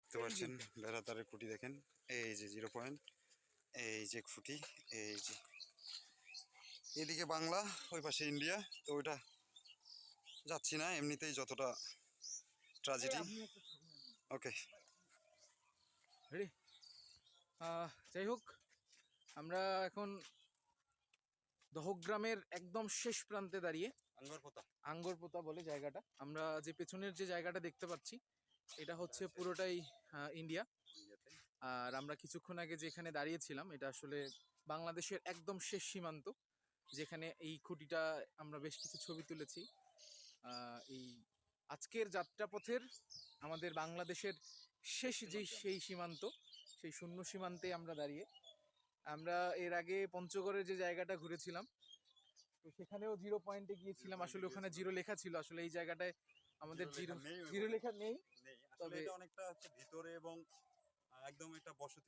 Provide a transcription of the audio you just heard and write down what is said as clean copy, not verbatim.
দেখতে পাচ্ছেন বেড়াতারের খুঁটি দেখেন, এই যে 0 পয়েন্ট, এই যে খুঁটি, এই যে এদিকে বাংলা, ওই পাশে ইন্ডিয়া। তো ওইটা যাচ্ছি না, এমনিতেই যতটা ট্র্যাজেডি। ওকে, রেডি। যাই হোক, আমরা এখন দহগ্রামের একদম শেষ প্রান্তে দাঁড়িয়ে, আঙ্গরপোতা বলে জায়গাটা। আমরা যে পেছনের যে জায়গাটা দেখতে পাচ্ছি এটা হচ্ছে পুরোটাই ইন্ডিয়া। আর আমরা কিছুক্ষণ আগে যেখানে দাঁড়িয়েছিলাম এটা আসলে বাংলাদেশের একদম শেষ সীমান্ত, যেখানে এই খুঁটিটা আমরা বেশ কিছু ছবি তুলেছি। এই আজকের যাত্রাপথের আমাদের বাংলাদেশের শেষ সেই সীমান্ত, সেই শূন্য সীমান্তে আমরা দাঁড়িয়ে। আমরা এর আগে পঞ্চগড়ের যে জায়গাটা ঘুরেছিলাম, তো সেখানেও 0 পয়েন্টে গিয়েছিলাম। আসলে ওখানে 0 লেখা ছিল, আসলে এই জায়গাটায় আমাদের জিরো লেখা নেই। আসলে তবে এটা অনেকটা হচ্ছে ভিতরে এবং একদম একটা বসতির